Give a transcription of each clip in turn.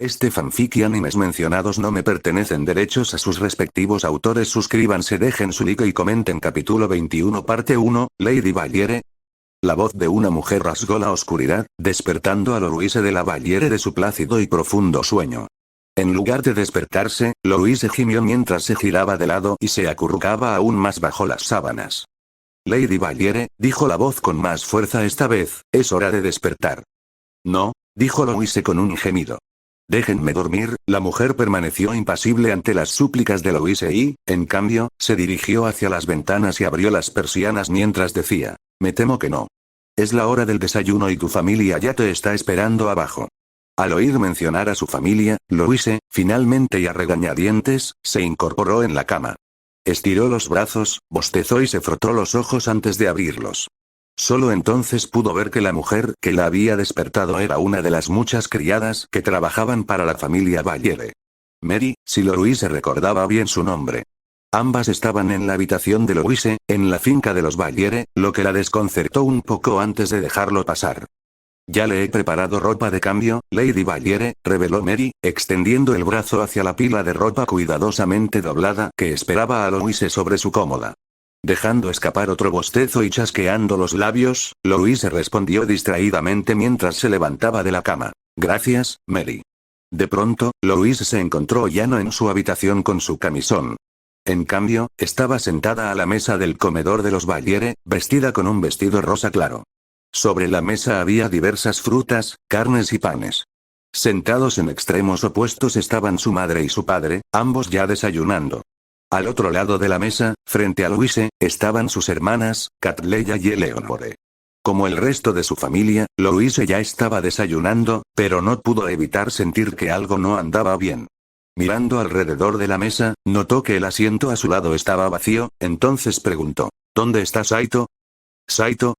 Este fanfic y animes mencionados no me pertenecen, derechos a sus respectivos autores. Suscríbanse, dejen su like y comenten. Capítulo 21 Parte 1, Lady Valliere. La voz de una mujer rasgó la oscuridad, despertando a Louise de la Valliere de su plácido y profundo sueño. En lugar de despertarse, Louise gimió mientras se giraba de lado y se acurrucaba aún más bajo las sábanas. Lady Valliere, dijo la voz con más fuerza esta vez, es hora de despertar. No, dijo Louise con un gemido. Déjenme dormir. La mujer permaneció impasible ante las súplicas de Louise y, en cambio, se dirigió hacia las ventanas y abrió las persianas mientras decía, me temo que no. Es la hora del desayuno y tu familia ya te está esperando abajo. Al oír mencionar a su familia, Louise, finalmente y a regañadientes, se incorporó en la cama. Estiró los brazos, bostezó y se frotó los ojos antes de abrirlos. Solo entonces pudo ver que la mujer que la había despertado era una de las muchas criadas que trabajaban para la familia Valliere. Mary, si Louise recordaba bien su nombre. Ambas estaban en la habitación de Louise, en la finca de los Valliere, lo que la desconcertó un poco antes de dejarlo pasar. Ya le he preparado ropa de cambio, Lady Valliere, reveló Mary, extendiendo el brazo hacia la pila de ropa cuidadosamente doblada que esperaba a Louise sobre su cómoda. Dejando escapar otro bostezo y chasqueando los labios, Louise respondió distraídamente mientras se levantaba de la cama. Gracias, Mary. De pronto, Louise se encontró ya no en su habitación con su camisón. En cambio, estaba sentada a la mesa del comedor de los Valliere, vestida con un vestido rosa claro. Sobre la mesa había diversas frutas, carnes y panes. Sentados en extremos opuestos estaban su madre y su padre, ambos ya desayunando. Al otro lado de la mesa, frente a Louise, estaban sus hermanas, Catleya y Eleonore. Como el resto de su familia, Louise ya estaba desayunando, pero no pudo evitar sentir que algo no andaba bien. Mirando alrededor de la mesa, notó que el asiento a su lado estaba vacío, entonces preguntó, ¿dónde está Saito? ¿Saito?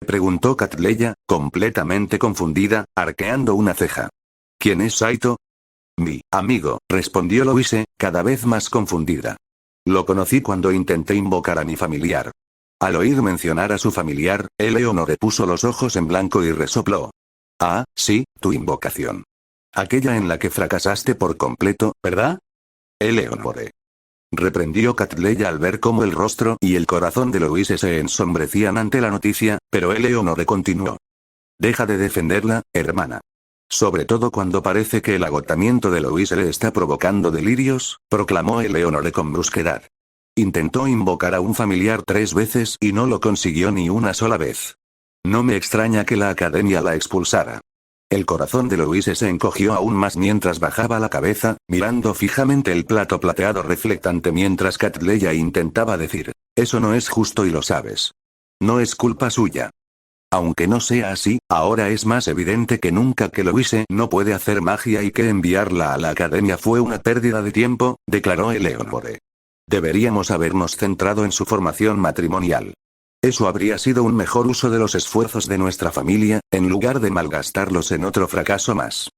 Preguntó Catleya, completamente confundida, arqueando una ceja. ¿Quién es Saito? Mi amigo, respondió Louise, cada vez más confundida. Lo conocí cuando intenté invocar a mi familiar. Al oír mencionar a su familiar, Eleonore puso los ojos en blanco y resopló. Ah, sí, tu invocación. Aquella en la que fracasaste por completo, ¿verdad? Eleonore. Reprendió Catleya al ver cómo el rostro y el corazón de Louise se ensombrecían ante la noticia, pero Eleonore continuó. Deja de defenderla, hermana. Sobre todo cuando parece que el agotamiento de Louise le está provocando delirios, proclamó Eleonore con brusquedad. Intentó invocar a un familiar 3 veces y no lo consiguió ni una sola vez. No me extraña que la academia la expulsara. El corazón de Louise se encogió aún más mientras bajaba la cabeza, mirando fijamente el plato plateado reflectante mientras Catleya intentaba decir, eso no es justo y lo sabes. No es culpa suya. Aunque no sea así, ahora es más evidente que nunca que Louise no puede hacer magia y que enviarla a la academia fue una pérdida de tiempo, declaró Eleonore. Deberíamos habernos centrado en su formación matrimonial. Eso habría sido un mejor uso de los esfuerzos de nuestra familia, en lugar de malgastarlos en otro fracaso más.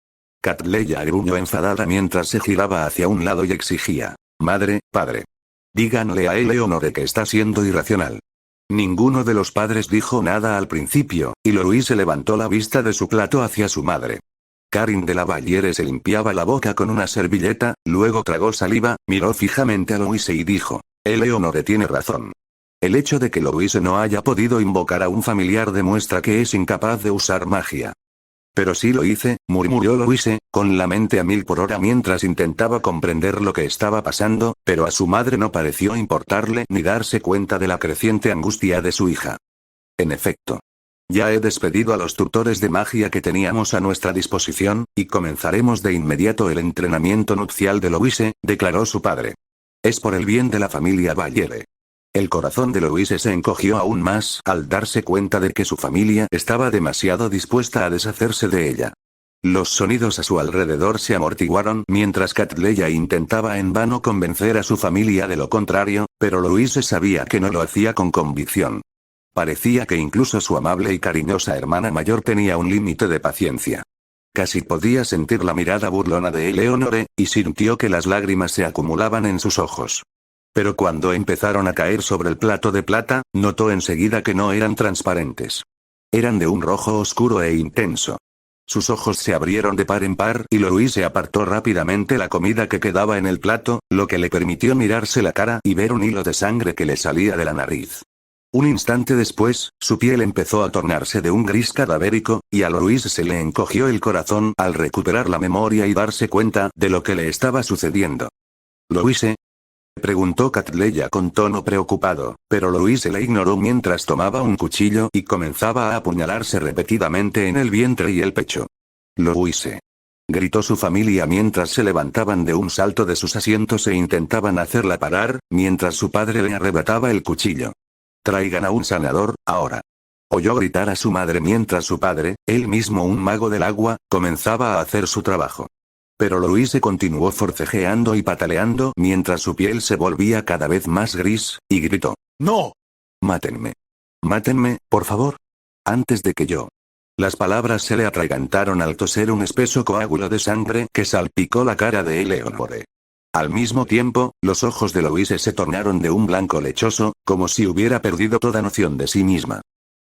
Catleya gruñó enfadada mientras se giraba hacia un lado y exigía, madre, padre. Díganle a Eleonore que está siendo irracional. Ninguno de los padres dijo nada al principio, y Louise levantó la vista de su plato hacia su madre. Karin de la Valliere se limpiaba la boca con una servilleta, luego tragó saliva, miró fijamente a Louise y dijo, Eleonore tiene razón. El hecho de que Louise no haya podido invocar a un familiar demuestra que es incapaz de usar magia. Pero sí lo hice, murmuró Louise, con la mente a 1000 por hora mientras intentaba comprender lo que estaba pasando, pero a su madre no pareció importarle ni darse cuenta de la creciente angustia de su hija. En efecto. Ya he despedido a los tutores de magia que teníamos a nuestra disposición, y comenzaremos de inmediato el entrenamiento nupcial de Louise, declaró su padre. Es por el bien de la familia Valliere. El corazón de Louise se encogió aún más al darse cuenta de que su familia estaba demasiado dispuesta a deshacerse de ella. Los sonidos a su alrededor se amortiguaron mientras Catleya intentaba en vano convencer a su familia de lo contrario, pero Louise sabía que no lo hacía con convicción. Parecía que incluso su amable y cariñosa hermana mayor tenía un límite de paciencia. Casi podía sentir la mirada burlona de Eleonore, y sintió que las lágrimas se acumulaban en sus ojos. Pero cuando empezaron a caer sobre el plato de plata, notó enseguida que no eran transparentes. Eran de un rojo oscuro e intenso. Sus ojos se abrieron de par en par y Louise apartó rápidamente la comida que quedaba en el plato, lo que le permitió mirarse la cara y ver un hilo de sangre que le salía de la nariz. Un instante después, su piel empezó a tornarse de un gris cadavérico, y a Louise se le encogió el corazón al recuperar la memoria y darse cuenta de lo que le estaba sucediendo. ¿Louise?, preguntó Catleya con tono preocupado, pero Louise le ignoró mientras tomaba un cuchillo y comenzaba a apuñalarse repetidamente en el vientre y el pecho. «Louise», gritó su familia mientras se levantaban de un salto de sus asientos e intentaban hacerla parar, mientras su padre le arrebataba el cuchillo. «Traigan a un sanador, ahora». Oyó gritar a su madre mientras su padre, él mismo un mago del agua, comenzaba a hacer su trabajo. Pero Louise continuó forcejeando y pataleando mientras su piel se volvía cada vez más gris, y gritó: «¡No! Mátenme. Mátenme, por favor. Antes de que yo». Las palabras se le atragantaron al toser un espeso coágulo de sangre que salpicó la cara de Eleonore. Al mismo tiempo, los ojos de Louise se tornaron de un blanco lechoso, como si hubiera perdido toda noción de sí misma.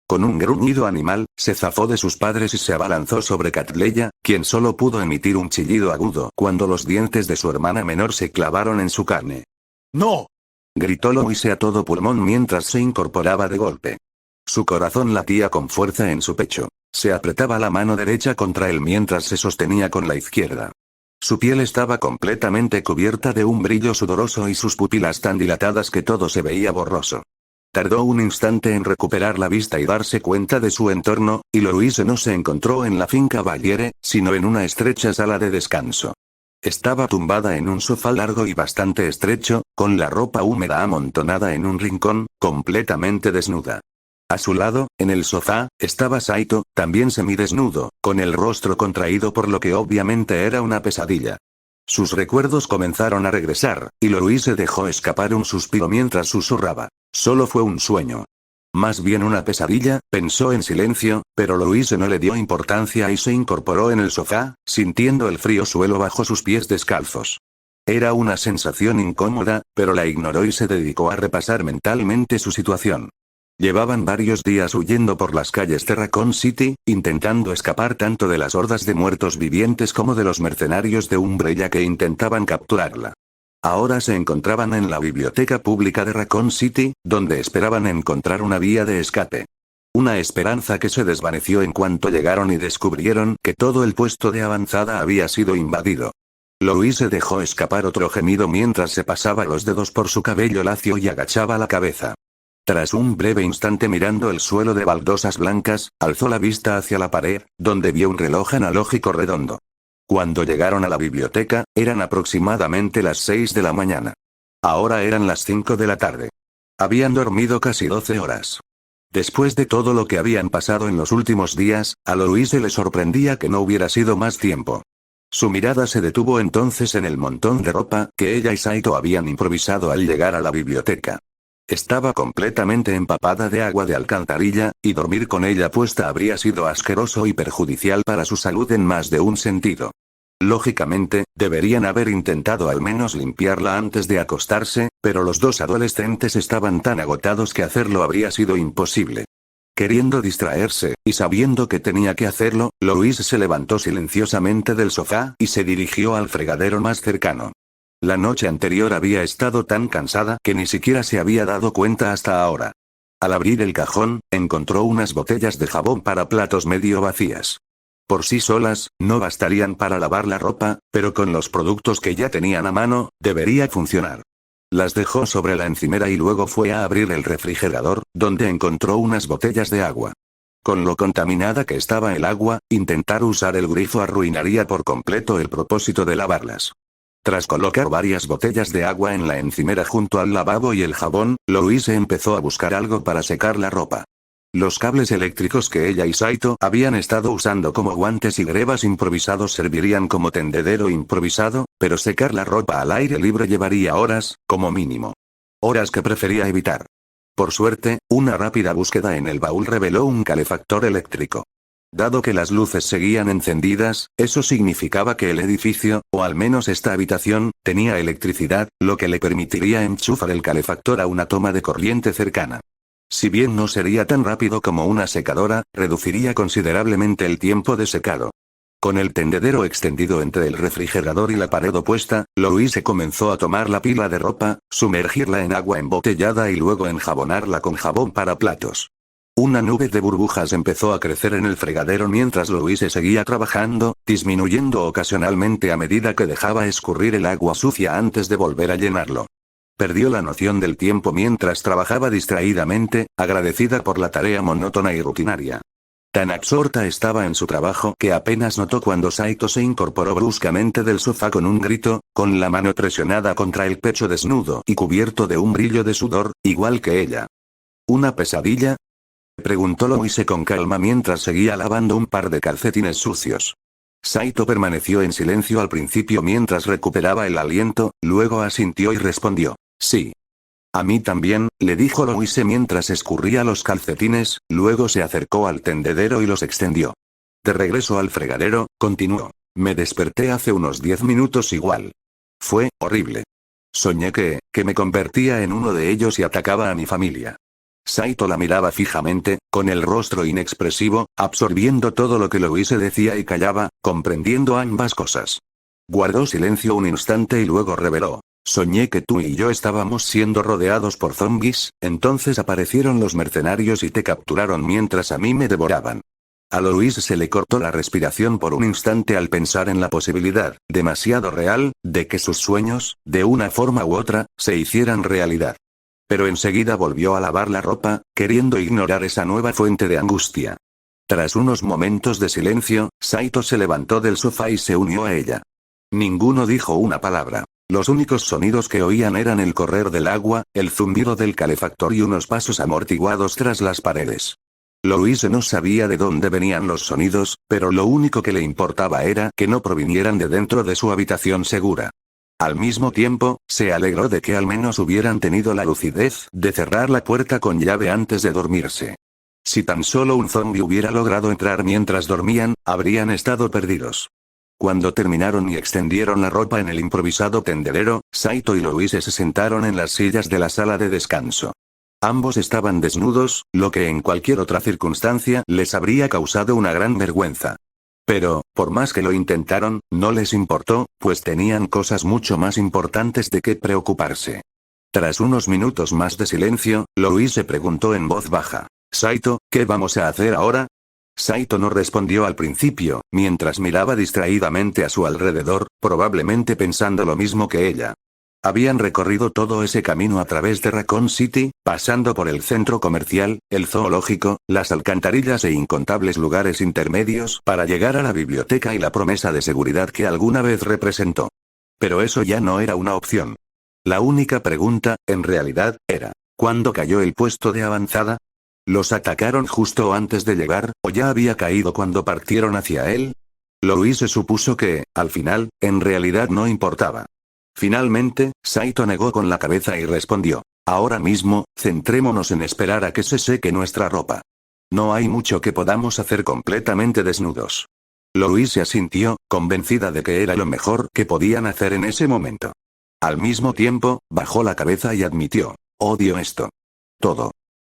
Con un gruñido animal, se zafó de sus padres y se abalanzó sobre Catleya, quien solo pudo emitir un chillido agudo cuando los dientes de su hermana menor se clavaron en su carne. «¡No!», gritó Louise a todo pulmón mientras se incorporaba de golpe. Su corazón latía con fuerza en su pecho. Se apretaba la mano derecha contra él mientras se sostenía con la izquierda. Su piel estaba completamente cubierta de un brillo sudoroso y sus pupilas tan dilatadas que todo se veía borroso. Tardó un instante en recuperar la vista y darse cuenta de su entorno, y Louise no se encontró en la finca Valliere, sino en una estrecha sala de descanso. Estaba tumbada en un sofá largo y bastante estrecho, con la ropa húmeda amontonada en un rincón, completamente desnuda. A su lado, en el sofá, estaba Saito, también semidesnudo, con el rostro contraído por lo que obviamente era una pesadilla. Sus recuerdos comenzaron a regresar, y Louise dejó escapar un suspiro mientras susurraba: «Solo fue un sueño. Más bien una pesadilla», pensó en silencio, pero Louise no le dio importancia y se incorporó en el sofá, sintiendo el frío suelo bajo sus pies descalzos. Era una sensación incómoda, pero la ignoró y se dedicó a repasar mentalmente su situación. Llevaban varios días huyendo por las calles de Raccoon City, intentando escapar tanto de las hordas de muertos vivientes como de los mercenarios de Umbrella que intentaban capturarla. Ahora se encontraban en la biblioteca pública de Raccoon City, donde esperaban encontrar una vía de escape. Una esperanza que se desvaneció en cuanto llegaron y descubrieron que todo el puesto de avanzada había sido invadido. Louise dejó escapar otro gemido mientras se pasaba los dedos por su cabello lacio y agachaba la cabeza. Tras un breve instante mirando el suelo de baldosas blancas, alzó la vista hacia la pared, donde vio un reloj analógico redondo. Cuando llegaron a la biblioteca, eran aproximadamente las 6 de la mañana. Ahora eran las 5 de la tarde. Habían dormido casi 12 horas. Después de todo lo que habían pasado en los últimos días, a Louise le sorprendía que no hubiera sido más tiempo. Su mirada se detuvo entonces en el montón de ropa que ella y Saito habían improvisado al llegar a la biblioteca. Estaba completamente empapada de agua de alcantarilla, y dormir con ella puesta habría sido asqueroso y perjudicial para su salud en más de un sentido. Lógicamente, deberían haber intentado al menos limpiarla antes de acostarse, pero los dos adolescentes estaban tan agotados que hacerlo habría sido imposible. Queriendo distraerse, y sabiendo que tenía que hacerlo, Louise se levantó silenciosamente del sofá y se dirigió al fregadero más cercano. La noche anterior había estado tan cansada que ni siquiera se había dado cuenta hasta ahora. Al abrir el cajón, encontró unas botellas de jabón para platos medio vacías. Por sí solas, no bastarían para lavar la ropa, pero con los productos que ya tenían a mano, debería funcionar. Las dejó sobre la encimera y luego fue a abrir el refrigerador, donde encontró unas botellas de agua. Con lo contaminada que estaba el agua, intentar usar el grifo arruinaría por completo el propósito de lavarlas. Tras colocar varias botellas de agua en la encimera junto al lavabo y el jabón, Louise empezó a buscar algo para secar la ropa. Los cables eléctricos que ella y Saito habían estado usando como guantes y grebas improvisados servirían como tendedero improvisado, pero secar la ropa al aire libre llevaría horas, como mínimo. Horas que prefería evitar. Por suerte, una rápida búsqueda en el baúl reveló un calefactor eléctrico. Dado que las luces seguían encendidas, eso significaba que el edificio, o al menos esta habitación, tenía electricidad, lo que le permitiría enchufar el calefactor a una toma de corriente cercana. Si bien no sería tan rápido como una secadora, reduciría considerablemente el tiempo de secado. Con el tendedero extendido entre el refrigerador y la pared opuesta, Louise comenzó a tomar la pila de ropa, sumergirla en agua embotellada y luego enjabonarla con jabón para platos. Una nube de burbujas empezó a crecer en el fregadero mientras Louise seguía trabajando, disminuyendo ocasionalmente a medida que dejaba escurrir el agua sucia antes de volver a llenarlo. Perdió la noción del tiempo mientras trabajaba distraídamente, agradecida por la tarea monótona y rutinaria. Tan absorta estaba en su trabajo que apenas notó cuando Saito se incorporó bruscamente del sofá con un grito, con la mano presionada contra el pecho desnudo y cubierto de un brillo de sudor, igual que ella. ¿Una pesadilla?, preguntó Louise con calma mientras seguía lavando un par de calcetines sucios. Saito permaneció en silencio al principio mientras recuperaba el aliento, luego asintió y respondió, sí. A mí también, le dijo Louise mientras escurría los calcetines, luego se acercó al tendedero y los extendió. De regreso al fregadero, continuó. Me desperté hace unos 10 minutos igual. Fue horrible. Soñé que me convertía en uno de ellos y atacaba a mi familia. Saito la miraba fijamente, con el rostro inexpresivo, absorbiendo todo lo que Louise decía y callaba, comprendiendo ambas cosas. Guardó silencio un instante y luego reveló. Soñé que tú y yo estábamos siendo rodeados por zombies, entonces aparecieron los mercenarios y te capturaron mientras a mí me devoraban. A Louise se le cortó la respiración por un instante al pensar en la posibilidad, demasiado real, de que sus sueños, de una forma u otra, se hicieran realidad. Pero enseguida volvió a lavar la ropa, queriendo ignorar esa nueva fuente de angustia. Tras unos momentos de silencio, Saito se levantó del sofá y se unió a ella. Ninguno dijo una palabra. Los únicos sonidos que oían eran el correr del agua, el zumbido del calefactor y unos pasos amortiguados tras las paredes. Louise no sabía de dónde venían los sonidos, pero lo único que le importaba era que no provinieran de dentro de su habitación segura. Al mismo tiempo, se alegró de que al menos hubieran tenido la lucidez de cerrar la puerta con llave antes de dormirse. Si tan solo un zombi hubiera logrado entrar mientras dormían, habrían estado perdidos. Cuando terminaron y extendieron la ropa en el improvisado tendedero, Saito y Louise se sentaron en las sillas de la sala de descanso. Ambos estaban desnudos, lo que en cualquier otra circunstancia les habría causado una gran vergüenza. Pero, por más que lo intentaron, no les importó, pues tenían cosas mucho más importantes de qué preocuparse. Tras unos minutos más de silencio, Louise preguntó en voz baja. Saito, ¿qué vamos a hacer ahora? Saito no respondió al principio, mientras miraba distraídamente a su alrededor, probablemente pensando lo mismo que ella. Habían recorrido todo ese camino a través de Raccoon City, pasando por el centro comercial, el zoológico, las alcantarillas e incontables lugares intermedios para llegar a la biblioteca y la promesa de seguridad que alguna vez representó. Pero eso ya no era una opción. La única pregunta, en realidad, era, ¿cuándo cayó el puesto de avanzada? ¿Los atacaron justo antes de llegar, o ya había caído cuando partieron hacia él? Louise supuso que, al final, en realidad no importaba. Finalmente, Saito negó con la cabeza y respondió. Ahora mismo, centrémonos en esperar a que se seque nuestra ropa. No hay mucho que podamos hacer completamente desnudos. Louise asintió, convencida de que era lo mejor que podían hacer en ese momento. Al mismo tiempo, bajó la cabeza y admitió. Odio esto. Todo.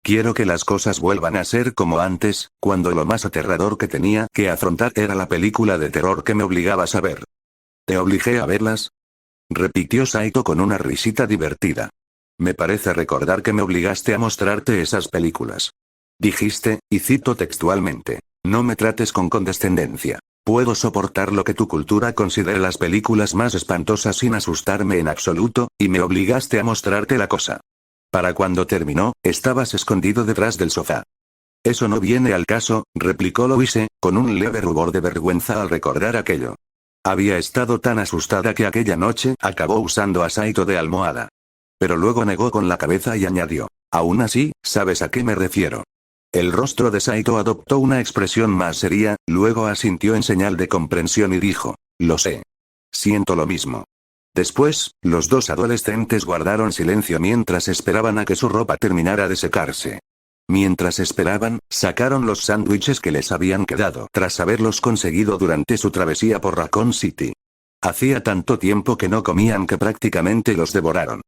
Quiero que las cosas vuelvan a ser como antes, cuando lo más aterrador que tenía que afrontar era la película de terror que me obligabas a ver. ¿Te obligué a verlas? Repitió Saito con una risita divertida. Me parece recordar que me obligaste a mostrarte esas películas. Dijiste, y cito textualmente, no me trates con condescendencia. Puedo soportar lo que tu cultura considere las películas más espantosas sin asustarme en absoluto, y me obligaste a mostrarte la cosa. Para cuando terminó, estabas escondido detrás del sofá. Eso no viene al caso, replicó Louise, con un leve rubor de vergüenza al recordar aquello. Había estado tan asustada que aquella noche acabó usando a Saito de almohada. Pero luego negó con la cabeza y añadió, aún así, ¿sabes a qué me refiero? El rostro de Saito adoptó una expresión más seria, luego asintió en señal de comprensión y dijo, lo sé. Siento lo mismo. Después, los dos adolescentes guardaron silencio mientras esperaban a que su ropa terminara de secarse. Mientras esperaban, sacaron los sándwiches que les habían quedado tras haberlos conseguido durante su travesía por Raccoon City. Hacía tanto tiempo que no comían que prácticamente los devoraron.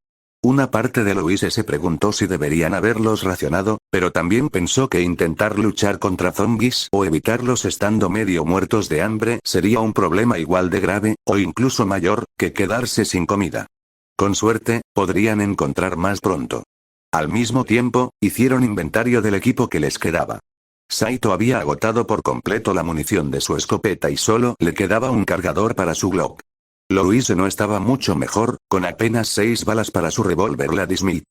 Una parte de Louise se preguntó si deberían haberlos racionado, pero también pensó que intentar luchar contra zombies o evitarlos estando medio muertos de hambre sería un problema igual de grave, o incluso mayor, que quedarse sin comida. Con suerte, podrían encontrar más pronto. Al mismo tiempo, hicieron inventario del equipo que les quedaba. Saito había agotado por completo la munición de su escopeta y solo le quedaba un cargador para su Glock. Louise no estaba mucho mejor, con apenas 6 balas para su revólver Ladysmith.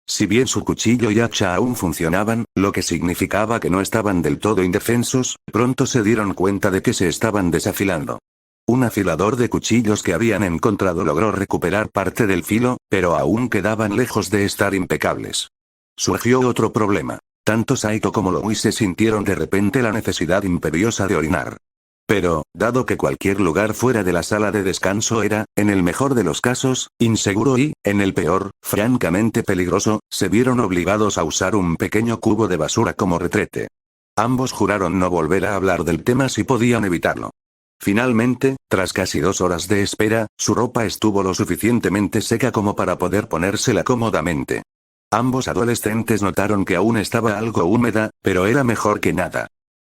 Si bien su cuchillo y hacha aún funcionaban, lo que significaba que no estaban del todo indefensos, pronto se dieron cuenta de que se estaban desafilando. Un afilador de cuchillos que habían encontrado logró recuperar parte del filo, pero aún quedaban lejos de estar impecables. Surgió otro problema. Tanto Saito como Louise sintieron de repente la necesidad imperiosa de orinar. Pero, dado que cualquier lugar fuera de la sala de descanso era, en el mejor de los casos, inseguro y, en el peor, francamente peligroso, se vieron obligados a usar un pequeño cubo de basura como retrete. Ambos juraron no volver a hablar del tema si podían evitarlo. Finalmente, tras casi 2 horas de espera, su ropa estuvo lo suficientemente seca como para poder ponérsela cómodamente. Ambos adolescentes notaron que aún estaba algo húmeda, pero era mejor que nada.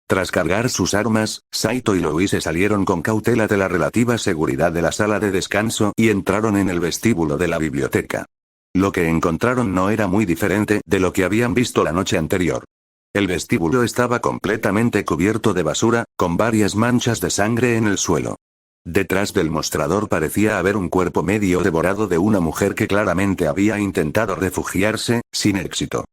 Tras cargar sus armas, Saito y Louise salieron con cautela de la relativa seguridad de la sala de descanso y entraron en el vestíbulo de la biblioteca. Lo que encontraron no era muy diferente de lo que habían visto la noche anterior. El vestíbulo estaba completamente cubierto de basura, con varias manchas de sangre en el suelo. Detrás del mostrador parecía haber un cuerpo medio devorado de una mujer que claramente había intentado refugiarse, sin éxito.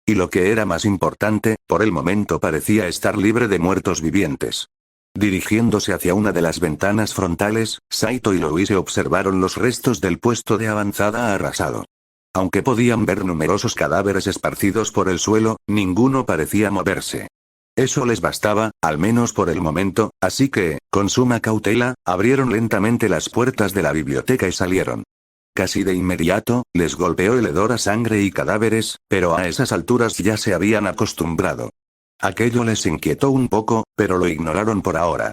Y lo que era más importante, por el momento parecía estar libre de muertos vivientes. Dirigiéndose hacia una de las ventanas frontales, Saito y Louise observaron los restos del puesto de avanzada arrasado. Aunque podían ver numerosos cadáveres esparcidos por el suelo, ninguno parecía moverse. Eso les bastaba, al menos por el momento, así que, con suma cautela, abrieron lentamente las puertas de la biblioteca y salieron. Casi de inmediato, les golpeó el hedor a sangre y cadáveres, pero a esas alturas ya se habían acostumbrado. Aquello les inquietó un poco, pero lo ignoraron por ahora.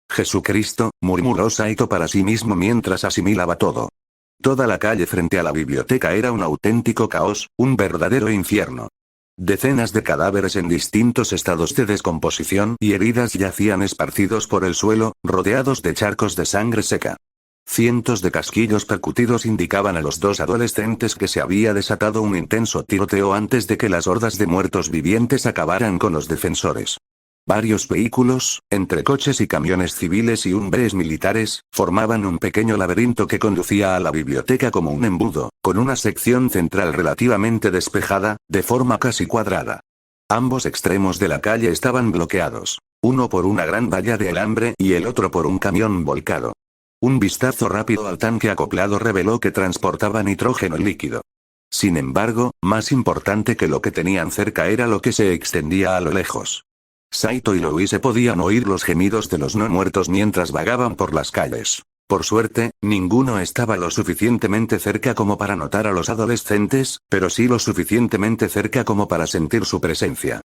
Jesucristo, murmuró Saito para sí mismo mientras asimilaba todo. Toda la calle frente a la biblioteca era un auténtico caos, un verdadero infierno. Decenas de cadáveres en distintos estados de descomposición y heridas yacían esparcidos por el suelo, rodeados de charcos de sangre seca. Cientos de casquillos percutidos indicaban a los 2 adolescentes que se había desatado un intenso tiroteo antes de que las hordas de muertos vivientes acabaran con los defensores. Varios vehículos, entre coches y camiones civiles y hombres militares, formaban un pequeño laberinto que conducía a la biblioteca como un embudo, con una sección central relativamente despejada, de forma casi cuadrada. Ambos extremos de la calle estaban bloqueados, uno por una gran valla de alambre y el otro por un camión volcado. Un vistazo rápido al tanque acoplado reveló que transportaba nitrógeno líquido. Sin embargo, más importante que lo que tenían cerca era lo que se extendía a lo lejos. Saito y Louise podían oír los gemidos de los no muertos mientras vagaban por las calles. Por suerte, ninguno estaba lo suficientemente cerca como para notar a los adolescentes, pero sí lo suficientemente cerca como para sentir su presencia.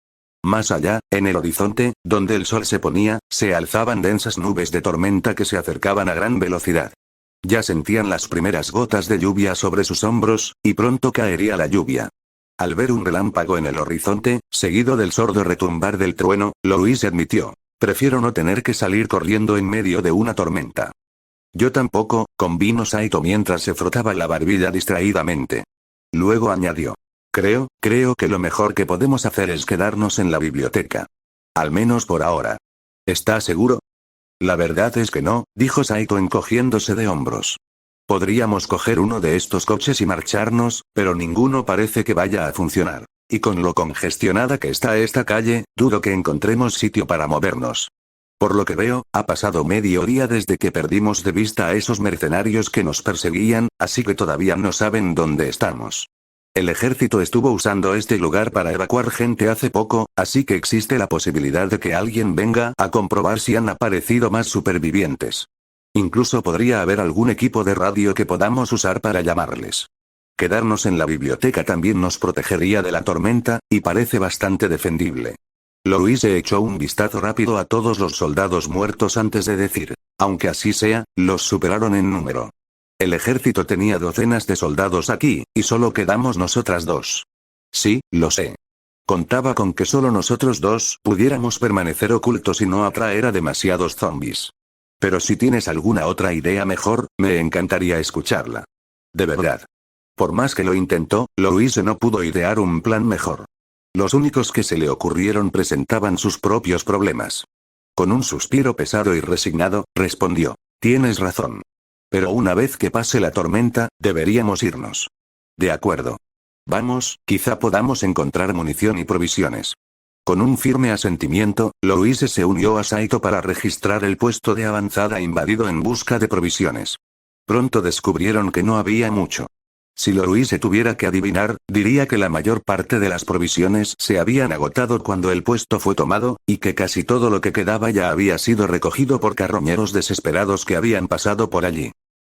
Más allá, en el horizonte, donde el sol se ponía, se alzaban densas nubes de tormenta que se acercaban a gran velocidad. Ya sentían las primeras gotas de lluvia sobre sus hombros, y pronto caería la lluvia. Al ver un relámpago en el horizonte, seguido del sordo retumbar del trueno, Louise admitió: prefiero no tener que salir corriendo en medio de una tormenta. Yo tampoco, convino Saito mientras se frotaba la barbilla distraídamente. Luego añadió: creo que lo mejor que podemos hacer es quedarnos en la biblioteca. Al menos por ahora. ¿Estás seguro? La verdad es que no, dijo Saito encogiéndose de hombros. Podríamos coger uno de estos coches y marcharnos, pero ninguno parece que vaya a funcionar. Y con lo congestionada que está esta calle, dudo que encontremos sitio para movernos. Por lo que veo, ha pasado medio día desde que perdimos de vista a esos mercenarios que nos perseguían, así que todavía no saben dónde estamos. El ejército estuvo usando este lugar para evacuar gente hace poco, así que existe la posibilidad de que alguien venga a comprobar si han aparecido más supervivientes. Incluso podría haber algún equipo de radio que podamos usar para llamarles. Quedarnos en la biblioteca también nos protegería de la tormenta, y parece bastante defendible. Louise echó un vistazo rápido a todos los soldados muertos antes de decir: aunque así sea, los superaron en número. El ejército tenía docenas de soldados aquí, y solo quedamos nosotras dos. Sí, lo sé. Contaba con que solo nosotros dos pudiéramos permanecer ocultos y no atraer a demasiados zombies. Pero si tienes alguna otra idea mejor, me encantaría escucharla. De verdad. Por más que lo intentó, Louise no pudo idear un plan mejor. Los únicos que se le ocurrieron presentaban sus propios problemas. Con un suspiro pesado y resignado, respondió: tienes razón. Pero una vez que pase la tormenta, deberíamos irnos. De acuerdo. Vamos, quizá podamos encontrar munición y provisiones. Con un firme asentimiento, Louise se unió a Saito para registrar el puesto de avanzada invadido en busca de provisiones. Pronto descubrieron que no había mucho. Si Louise tuviera que adivinar, diría que la mayor parte de las provisiones se habían agotado cuando el puesto fue tomado, y que casi todo lo que quedaba ya había sido recogido por carroñeros desesperados que habían pasado por allí.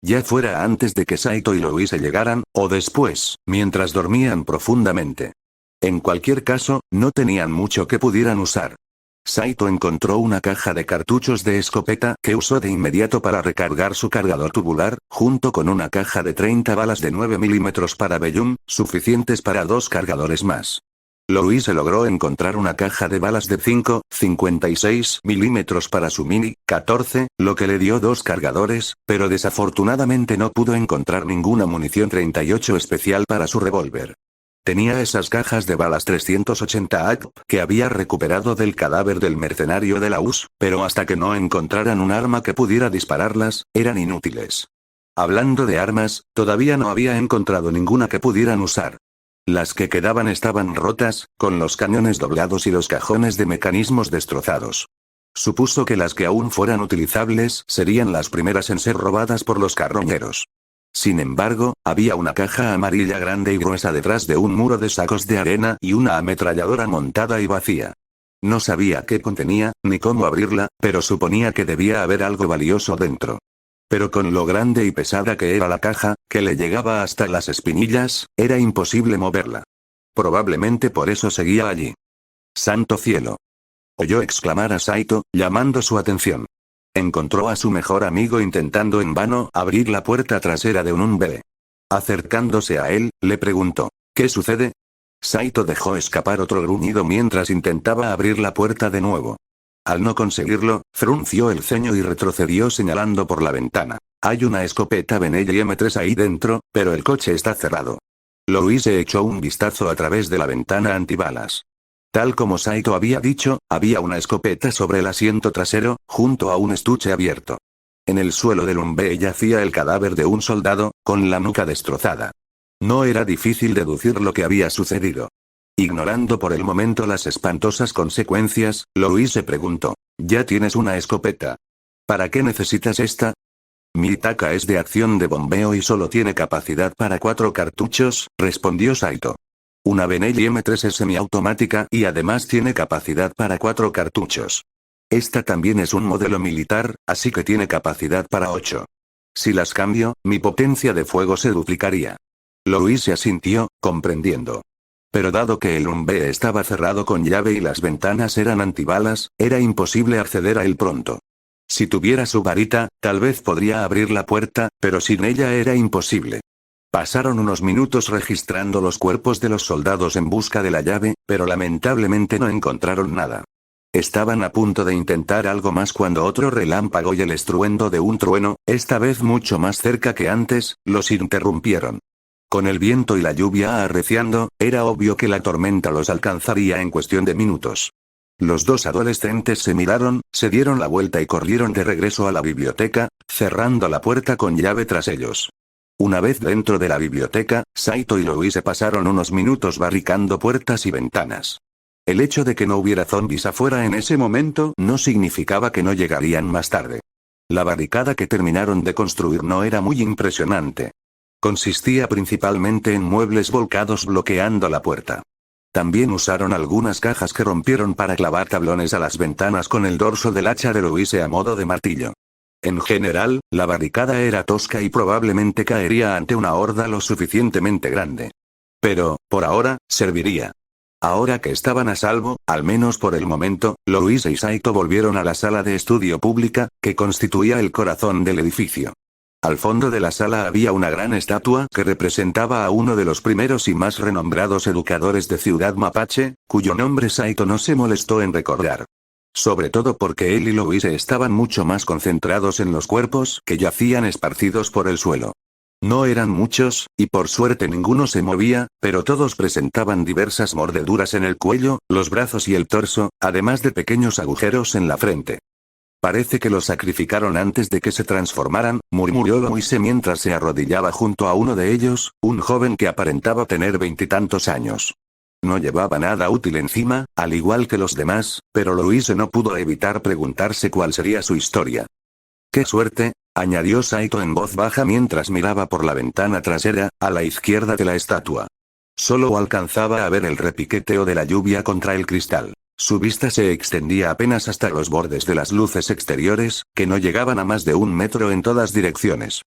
Ya fuera antes de que Saito y Louise llegaran, o después, mientras dormían profundamente. En cualquier caso, no tenían mucho que pudieran usar. Saito encontró una caja de cartuchos de escopeta que usó de inmediato para recargar su cargador tubular, junto con una caja de 30 balas de 9 milímetros para Bellum, suficientes para 2 cargadores más. Louise logró encontrar una caja de balas de 5,56 milímetros para su Mini 14, lo que le dio 2 cargadores, pero desafortunadamente no pudo encontrar ninguna munición 38 especial para su revólver. Tenía esas cajas de balas 380 ACP que había recuperado del cadáver del mercenario de la US, pero hasta que no encontraran un arma que pudiera dispararlas, eran inútiles. Hablando de armas, todavía no había encontrado ninguna que pudieran usar. Las que quedaban estaban rotas, con los cañones doblados y los cajones de mecanismos destrozados. Supuso que las que aún fueran utilizables serían las primeras en ser robadas por los carroñeros. Sin embargo, había una caja amarilla grande y gruesa detrás de un muro de sacos de arena y una ametralladora montada y vacía. No sabía qué contenía, ni cómo abrirla, pero suponía que debía haber algo valioso dentro. Pero con lo grande y pesada que era la caja, que le llegaba hasta las espinillas, era imposible moverla. Probablemente por eso seguía allí. ¡Santo cielo! Oyó exclamar a Saito, llamando su atención. Encontró a su mejor amigo intentando en vano abrir la puerta trasera de un Humvee. Acercándose a él, le preguntó: ¿qué sucede? Saito dejó escapar otro gruñido mientras intentaba abrir la puerta de nuevo. Al no conseguirlo, frunció el ceño y retrocedió señalando por la ventana. Hay una escopeta Benelli M3 ahí dentro, pero el coche está cerrado. Louise echó un vistazo a través de la ventana antibalas. Tal como Saito había dicho, había una escopeta sobre el asiento trasero, junto a un estuche abierto. En el suelo del Humvee yacía el cadáver de un soldado, con la nuca destrozada. No era difícil deducir lo que había sucedido. Ignorando por el momento las espantosas consecuencias, Louise preguntó: ¿ya tienes una escopeta? ¿Para qué necesitas esta? Mi Itaka es de acción de bombeo y solo tiene capacidad para 4 cartuchos, respondió Saito. Una Benelli M3 es semiautomática y además tiene capacidad para 4 cartuchos. Esta también es un modelo militar, así que tiene capacidad para 8. Si las cambio, mi potencia de fuego se duplicaría. Louise asintió, comprendiendo. Pero dado que el Humvee estaba cerrado con llave y las ventanas eran antibalas, era imposible acceder a él pronto. Si tuviera su varita, tal vez podría abrir la puerta, pero sin ella era imposible. Pasaron unos minutos registrando los cuerpos de los soldados en busca de la llave, pero lamentablemente no encontraron nada. Estaban a punto de intentar algo más cuando otro relámpago y el estruendo de un trueno, esta vez mucho más cerca que antes, los interrumpieron. Con el viento y la lluvia arreciando, era obvio que la tormenta los alcanzaría en cuestión de minutos. Los dos adolescentes se miraron, se dieron la vuelta y corrieron de regreso a la biblioteca, cerrando la puerta con llave tras ellos. Una vez dentro de la biblioteca, Saito y Louise pasaron unos minutos barricando puertas y ventanas. El hecho de que no hubiera zombies afuera en ese momento no significaba que no llegarían más tarde. La barricada que terminaron de construir no era muy impresionante. Consistía principalmente en muebles volcados bloqueando la puerta. También usaron algunas cajas que rompieron para clavar tablones a las ventanas con el dorso del hacha de Louise a modo de martillo. En general, la barricada era tosca y probablemente caería ante una horda lo suficientemente grande. Pero, por ahora, serviría. Ahora que estaban a salvo, al menos por el momento, Louise y Saito volvieron a la sala de estudio pública, que constituía el corazón del edificio. Al fondo de la sala había una gran estatua que representaba a uno de los primeros y más renombrados educadores de Ciudad Mapache, cuyo nombre Saito no se molestó en recordar. Sobre todo porque él y Louise estaban mucho más concentrados en los cuerpos que yacían esparcidos por el suelo. No eran muchos, y por suerte ninguno se movía, pero todos presentaban diversas mordeduras en el cuello, los brazos y el torso, además de pequeños agujeros en la frente. Parece que lo sacrificaron antes de que se transformaran, murmuró Louise mientras se arrodillaba junto a uno de ellos, un joven que aparentaba tener 20 años. No llevaba nada útil encima, al igual que los demás, pero Louise no pudo evitar preguntarse cuál sería su historia. ¡Qué suerte!, añadió Saito en voz baja mientras miraba por la ventana trasera, a la izquierda de la estatua. Solo alcanzaba a ver el repiqueteo de la lluvia contra el cristal. Su vista se extendía apenas hasta los bordes de las luces exteriores, que no llegaban a más de 1 metro en todas direcciones.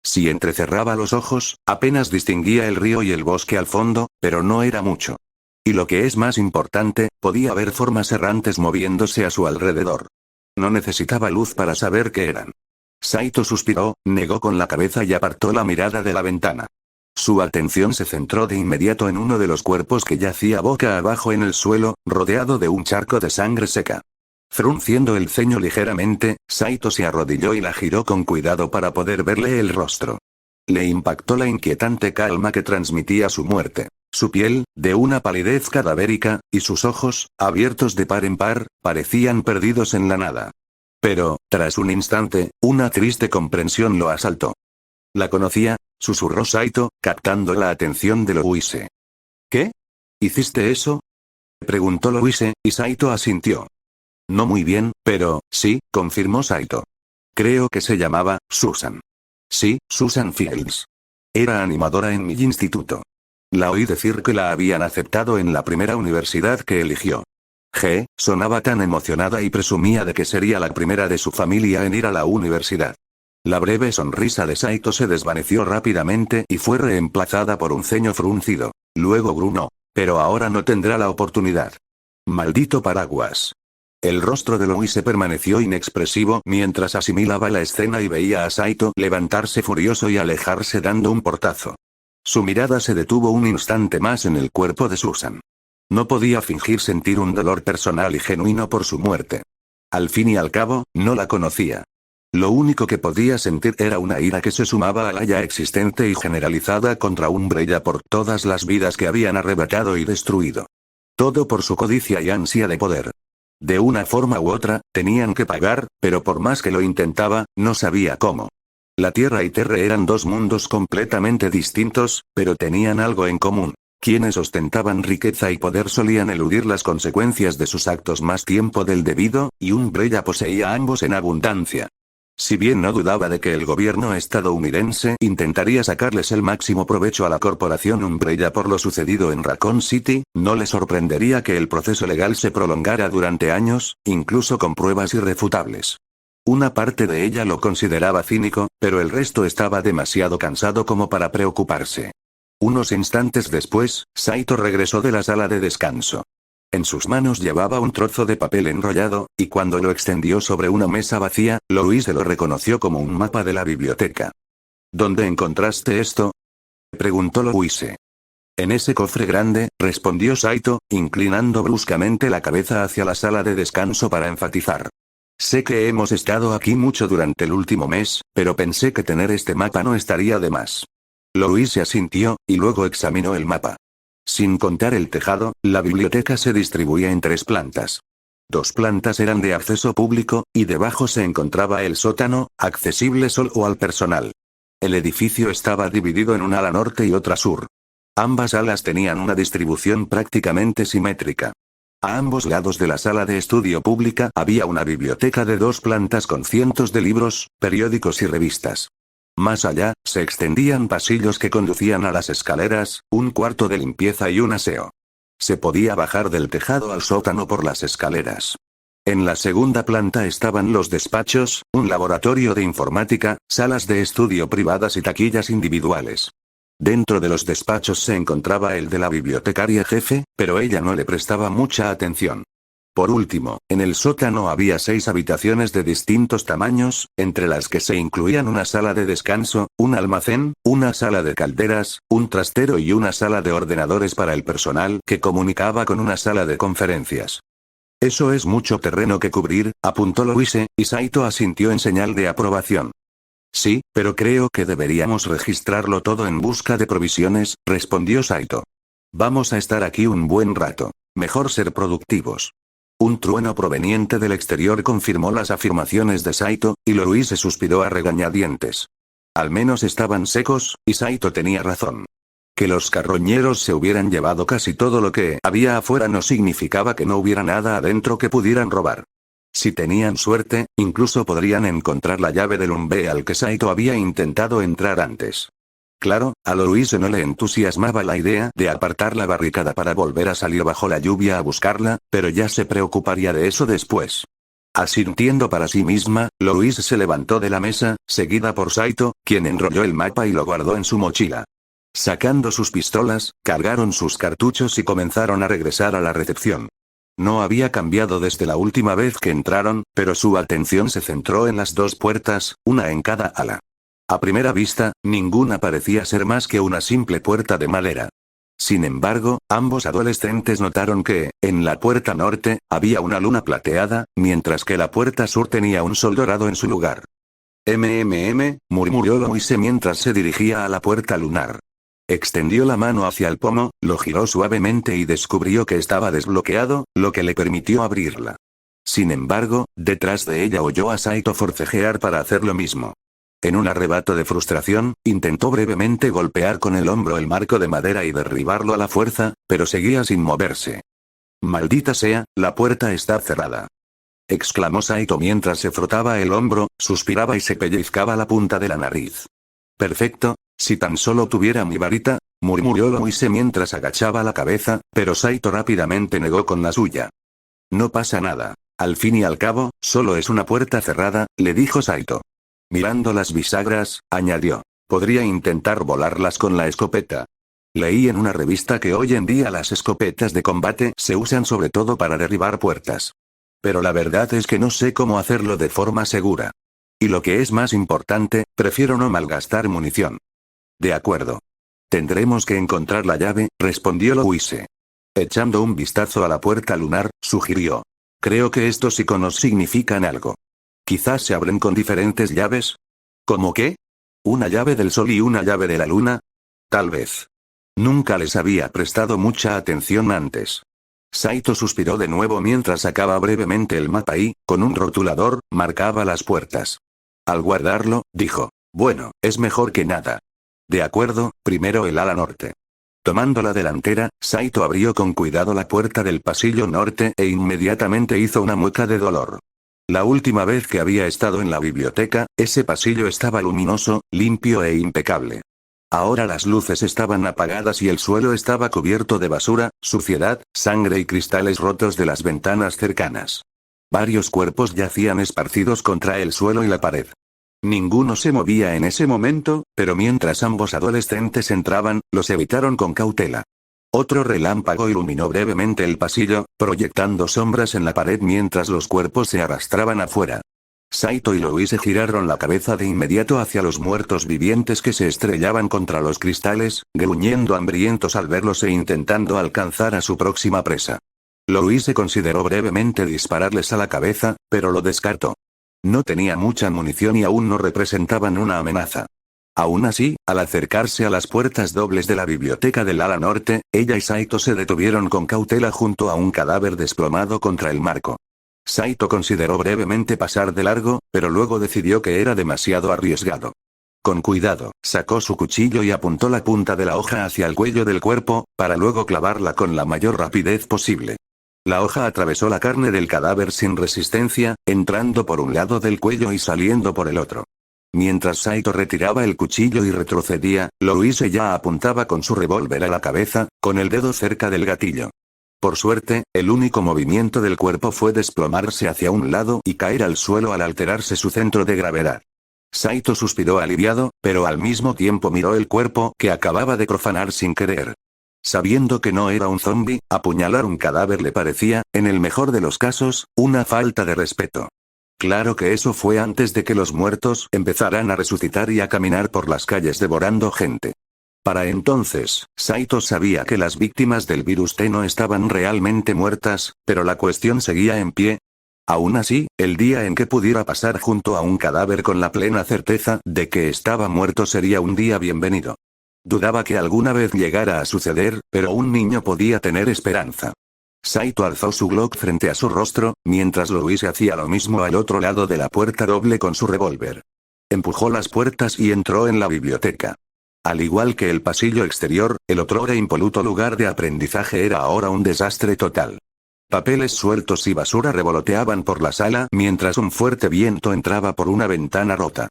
Si entrecerraba los ojos, apenas distinguía el río y el bosque al fondo, pero no era mucho. Y lo que es más importante, podía ver formas errantes moviéndose a su alrededor. No necesitaba luz para saber qué eran. Saito suspiró, negó con la cabeza y apartó la mirada de la ventana. Su atención se centró de inmediato en uno de los cuerpos que yacía boca abajo en el suelo, rodeado de un charco de sangre seca. Frunciendo el ceño ligeramente, Saito se arrodilló y la giró con cuidado para poder verle el rostro. Le impactó la inquietante calma que transmitía su muerte. Su piel, de una palidez cadavérica, y sus ojos, abiertos de par en par, parecían perdidos en la nada. Pero, tras un instante, una triste comprensión lo asaltó. «¿La conocía?», susurró Saito, captando la atención de Louise. «¿Qué? ¿Hiciste eso?», preguntó Louise, y Saito asintió. «No muy bien, pero, sí», confirmó Saito. «Creo que se llamaba Susan». «Sí, Susan Fields. Era animadora en mi instituto. La oí decir que la habían aceptado en la primera universidad que eligió. Sonaba tan emocionada y presumía de que sería la primera de su familia en ir a la universidad». La breve sonrisa de Saito se desvaneció rápidamente y fue reemplazada por un ceño fruncido. Luego gruñó. «Pero ahora no tendrá la oportunidad. Maldito paraguas». El rostro de Louise permaneció inexpresivo mientras asimilaba la escena y veía a Saito levantarse furioso y alejarse dando un portazo. Su mirada se detuvo un instante más en el cuerpo de Susan. No podía fingir sentir un dolor personal y genuino por su muerte. Al fin y al cabo, no la conocía. Lo único que podía sentir era una ira que se sumaba a la ya existente y generalizada contra Umbrella por todas las vidas que habían arrebatado y destruido. Todo por su codicia y ansia de poder. De una forma u otra, tenían que pagar, pero por más que lo intentaba, no sabía cómo. La Tierra y Terre eran dos mundos completamente distintos, pero tenían algo en común. Quienes ostentaban riqueza y poder solían eludir las consecuencias de sus actos más tiempo del debido, y Umbrella poseía ambos en abundancia. Si bien no dudaba de que el gobierno estadounidense intentaría sacarles el máximo provecho a la corporación Umbrella por lo sucedido en Raccoon City, no le sorprendería que el proceso legal se prolongara durante años, incluso con pruebas irrefutables. Una parte de ella lo consideraba cínico, pero el resto estaba demasiado cansado como para preocuparse. Unos instantes después, Saito regresó de la sala de descanso. En sus manos llevaba un trozo de papel enrollado, y cuando lo extendió sobre una mesa vacía, Louise lo reconoció como un mapa de la biblioteca. ¿Dónde encontraste esto?, preguntó Louise. En ese cofre grande, respondió Saito, inclinando bruscamente la cabeza hacia la sala de descanso para enfatizar. Sé que hemos estado aquí mucho durante el último mes, pero pensé que tener este mapa no estaría de más. Louise asintió, y luego examinó el mapa. Sin contar el tejado, la biblioteca se distribuía en 3 plantas. 2 plantas eran de acceso público, y debajo se encontraba el sótano, accesible solo al personal. El edificio estaba dividido en un ala norte y otra sur. Ambas alas tenían una distribución prácticamente simétrica. A ambos lados de la sala de estudio pública había una biblioteca de 2 plantas con cientos de libros, periódicos y revistas. Más allá, se extendían pasillos que conducían a las escaleras, un cuarto de limpieza y un aseo. Se podía bajar del tejado al sótano por las escaleras. En la segunda planta estaban los despachos, un laboratorio de informática, salas de estudio privadas y taquillas individuales. Dentro de los despachos se encontraba el de la bibliotecaria jefe, pero ella no le prestaba mucha atención. Por último, en el sótano había 6 habitaciones de distintos tamaños, entre las que se incluían una sala de descanso, un almacén, una sala de calderas, un trastero y una sala de ordenadores para el personal que comunicaba con una sala de conferencias. Eso es mucho terreno que cubrir, apuntó Louise, y Saito asintió en señal de aprobación. Sí, pero creo que deberíamos registrarlo todo en busca de provisiones, respondió Saito. Vamos a estar aquí un buen rato. Mejor ser productivos. Un trueno proveniente del exterior confirmó las afirmaciones de Saito, y Louise suspiró a regañadientes. Al menos estaban secos, y Saito tenía razón. Que los carroñeros se hubieran llevado casi todo lo que había afuera no significaba que no hubiera nada adentro que pudieran robar. Si tenían suerte, incluso podrían encontrar la llave del umbe al que Saito había intentado entrar antes. Claro, a Louise no le entusiasmaba la idea de apartar la barricada para volver a salir bajo la lluvia a buscarla, pero ya se preocuparía de eso después. Asintiendo para sí misma, Louise se levantó de la mesa, seguida por Saito, quien enrolló el mapa y lo guardó en su mochila. Sacando sus pistolas, cargaron sus cartuchos y comenzaron a regresar a la recepción. No había cambiado desde la última vez que entraron, pero su atención se centró en las 2 puertas, una en cada ala. A primera vista, ninguna parecía ser más que una simple puerta de madera. Sin embargo, ambos adolescentes notaron que, en la puerta norte, había una luna plateada, mientras que la puerta sur tenía un sol dorado en su lugar. Murmuró Louise mientras se dirigía a la puerta lunar. Extendió la mano hacia el pomo, lo giró suavemente y descubrió que estaba desbloqueado, lo que le permitió abrirla. Sin embargo, detrás de ella oyó a Saito forcejear para hacer lo mismo. En un arrebato de frustración, intentó brevemente golpear con el hombro el marco de madera y derribarlo a la fuerza, pero seguía sin moverse. «Maldita sea, la puerta está cerrada», exclamó Saito mientras se frotaba el hombro, suspiraba y se pellizcaba la punta de la nariz. «Perfecto, si tan solo tuviera mi varita», murmuró Louise mientras agachaba la cabeza, pero Saito rápidamente negó con la suya. «No pasa nada. Al fin y al cabo, solo es una puerta cerrada», le dijo Saito. Mirando las bisagras, añadió. «Podría intentar volarlas con la escopeta. Leí en una revista que hoy en día las escopetas de combate se usan sobre todo para derribar puertas. Pero la verdad es que no sé cómo hacerlo de forma segura. Y lo que es más importante, prefiero no malgastar munición». «De acuerdo. Tendremos que encontrar la llave», respondió Louise. Echando un vistazo a la puerta lunar, sugirió. «Creo que estos iconos significan algo. Quizás se abren con diferentes llaves». «¿Cómo qué? ¿Una llave del sol y una llave de la luna?» «Tal vez. Nunca les había prestado mucha atención antes». Saito suspiró de nuevo mientras sacaba brevemente el mapa y, con un rotulador, marcaba las puertas. Al guardarlo, dijo. «Bueno, es mejor que nada». «De acuerdo, primero el ala norte». Tomando la delantera, Saito abrió con cuidado la puerta del pasillo norte e inmediatamente hizo una mueca de dolor. La última vez que había estado en la biblioteca, ese pasillo estaba luminoso, limpio e impecable. Ahora las luces estaban apagadas y el suelo estaba cubierto de basura, suciedad, sangre y cristales rotos de las ventanas cercanas. Varios cuerpos yacían esparcidos contra el suelo y la pared. Ninguno se movía en ese momento, pero mientras ambos adolescentes entraban, los evitaron con cautela. Otro relámpago iluminó brevemente el pasillo, proyectando sombras en la pared mientras los cuerpos se arrastraban afuera. Saito y Louise giraron la cabeza de inmediato hacia los muertos vivientes que se estrellaban contra los cristales, gruñendo hambrientos al verlos e intentando alcanzar a su próxima presa. Louise consideró brevemente dispararles a la cabeza, pero lo descartó. No tenía mucha munición y aún no representaban una amenaza. Aún así, al acercarse a las puertas dobles de la biblioteca del ala norte, ella y Saito se detuvieron con cautela junto a un cadáver desplomado contra el marco. Saito consideró brevemente pasar de largo, pero luego decidió que era demasiado arriesgado. Con cuidado, sacó su cuchillo y apuntó la punta de la hoja hacia el cuello del cuerpo, para luego clavarla con la mayor rapidez posible. La hoja atravesó la carne del cadáver sin resistencia, entrando por un lado del cuello y saliendo por el otro. Mientras Saito retiraba el cuchillo y retrocedía, Louise ya apuntaba con su revólver a la cabeza, con el dedo cerca del gatillo. Por suerte, el único movimiento del cuerpo fue desplomarse hacia un lado y caer al suelo al alterarse su centro de gravedad. Saito suspiró aliviado, pero al mismo tiempo miró el cuerpo que acababa de profanar sin querer. Sabiendo que no era un zombie, apuñalar un cadáver le parecía, en el mejor de los casos, una falta de respeto. Claro que eso fue antes de que los muertos empezaran a resucitar y a caminar por las calles devorando gente. Para entonces, Saito sabía que las víctimas del virus T no estaban realmente muertas, pero la cuestión seguía en pie. Aún así, el día en que pudiera pasar junto a un cadáver con la plena certeza de que estaba muerto sería un día bienvenido. Dudaba que alguna vez llegara a suceder, pero un niño podía tener esperanza. Saito alzó su Glock frente a su rostro, mientras Louise hacía lo mismo al otro lado de la puerta doble con su revólver. Empujó las puertas y entró en la biblioteca. Al igual que el pasillo exterior, el otrora impoluto lugar de aprendizaje era ahora un desastre total. Papeles sueltos y basura revoloteaban por la sala mientras un fuerte viento entraba por una ventana rota.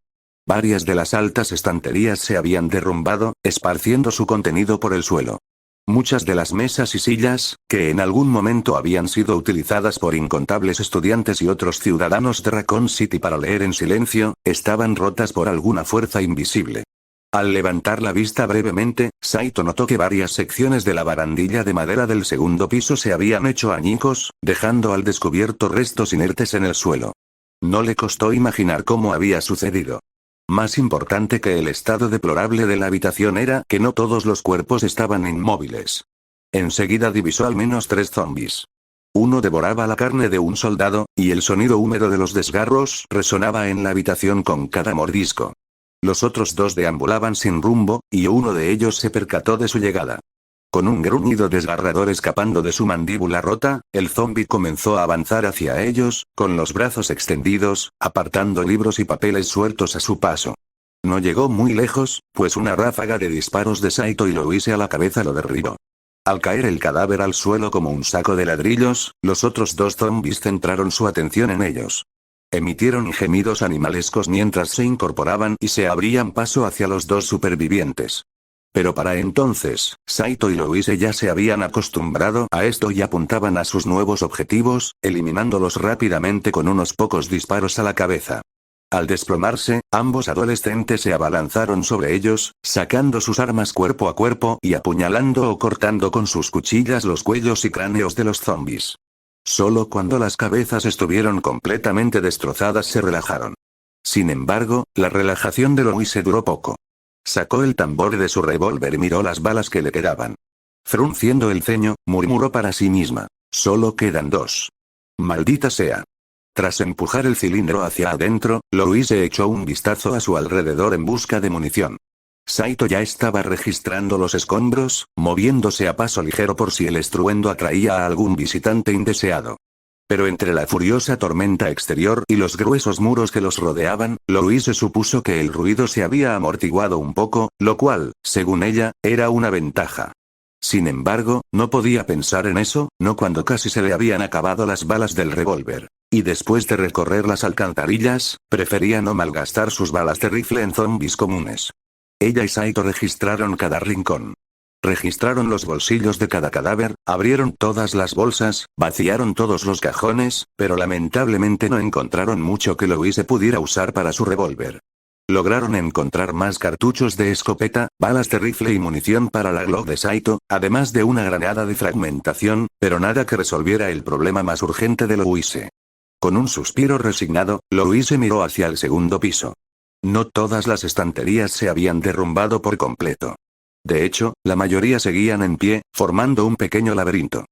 Varias de las altas estanterías se habían derrumbado, esparciendo su contenido por el suelo. Muchas de las mesas y sillas, que en algún momento habían sido utilizadas por incontables estudiantes y otros ciudadanos de Raccoon City para leer en silencio, estaban rotas por alguna fuerza invisible. Al levantar la vista brevemente, Saito notó que varias secciones de la barandilla de madera del segundo piso se habían hecho añicos, dejando al descubierto restos inertes en el suelo. No le costó imaginar cómo había sucedido. Más importante que el estado deplorable de la habitación era que no todos los cuerpos estaban inmóviles. Enseguida divisó al menos 3 zombies. Uno devoraba la carne de un soldado, y el sonido húmedo de los desgarros resonaba en la habitación con cada mordisco. Los otros 2 deambulaban sin rumbo, y uno de ellos se percató de su llegada. Con un gruñido desgarrador escapando de su mandíbula rota, el zombi comenzó a avanzar hacia ellos, con los brazos extendidos, apartando libros y papeles sueltos a su paso. No llegó muy lejos, pues una ráfaga de disparos de Saito y Louise a la cabeza lo derribó. Al caer el cadáver al suelo como un saco de ladrillos, los otros 2 zombis centraron su atención en ellos. Emitieron gemidos animalescos mientras se incorporaban y se abrían paso hacia los 2 supervivientes. Pero para entonces, Saito y Louise ya se habían acostumbrado a esto y apuntaban a sus nuevos objetivos, eliminándolos rápidamente con unos pocos disparos a la cabeza. Al desplomarse, ambos adolescentes se abalanzaron sobre ellos, sacando sus armas cuerpo a cuerpo y apuñalando o cortando con sus cuchillas los cuellos y cráneos de los zombis. Solo cuando las cabezas estuvieron completamente destrozadas se relajaron. Sin embargo, la relajación de Louise duró poco. Sacó el tambor de su revólver y miró las balas que le quedaban. Frunciendo el ceño, murmuró para sí misma: solo quedan 2. Maldita sea. Tras empujar el cilindro hacia adentro, Louise echó un vistazo a su alrededor en busca de munición. Saito ya estaba registrando los escombros, moviéndose a paso ligero por si el estruendo atraía a algún visitante indeseado. Pero entre la furiosa tormenta exterior y los gruesos muros que los rodeaban, Louise supuso que el ruido se había amortiguado un poco, lo cual, según ella, era una ventaja. Sin embargo, no podía pensar en eso, no cuando casi se le habían acabado las balas del revólver. Y después de recorrer las alcantarillas, prefería no malgastar sus balas de rifle en zombis comunes. Ella y Saito registraron cada rincón. Registraron los bolsillos de cada cadáver, abrieron todas las bolsas, vaciaron todos los cajones, pero lamentablemente no encontraron mucho que Louise pudiera usar para su revólver. Lograron encontrar más cartuchos de escopeta, balas de rifle y munición para la Glock de Saito, además de una granada de fragmentación, pero nada que resolviera el problema más urgente de Louise. Con un suspiro resignado, Louise miró hacia el segundo piso. No todas las estanterías se habían derrumbado por completo. De hecho, la mayoría seguían en pie, formando un pequeño laberinto.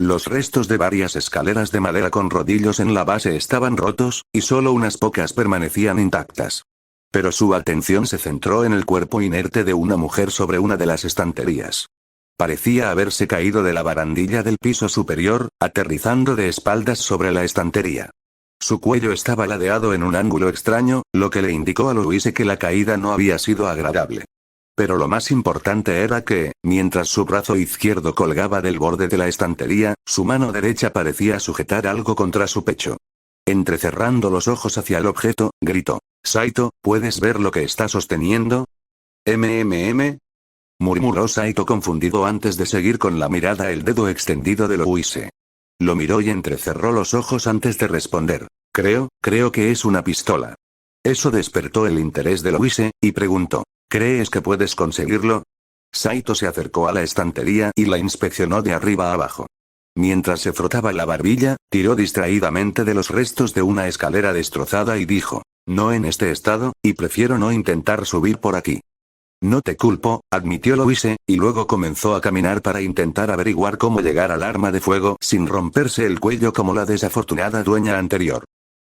Los restos de varias escaleras de madera con rodillos en la base estaban rotos, y solo unas pocas permanecían intactas. Pero su atención se centró en el cuerpo inerte de una mujer sobre una de las estanterías. Parecía haberse caído de la barandilla del piso superior, aterrizando de espaldas sobre la estantería. Su cuello estaba ladeado en un ángulo extraño, lo que le indicó a Louise que la caída no había sido agradable. Pero lo más importante era que, mientras su brazo izquierdo colgaba del borde de la estantería, su mano derecha parecía sujetar algo contra su pecho. Entrecerrando los ojos hacia el objeto, gritó: «Saito, ¿puedes ver lo que está sosteniendo?» murmuró Saito confundido antes de seguir con la mirada el dedo extendido de Louise. Lo miró y entrecerró los ojos antes de responder: Creo que es una pistola». Eso despertó el interés de Louise, y preguntó: «¿Crees que puedes conseguirlo?» Saito se acercó a la estantería y la inspeccionó de arriba a abajo. Mientras se frotaba la barbilla, tiró distraídamente de los restos de una escalera destrozada y dijo, no en este estado, y prefiero no intentar subir por aquí. No te culpo, admitió Louise, y luego comenzó a caminar para intentar averiguar cómo llegar al arma de fuego sin romperse el cuello como la desafortunada dueña anterior.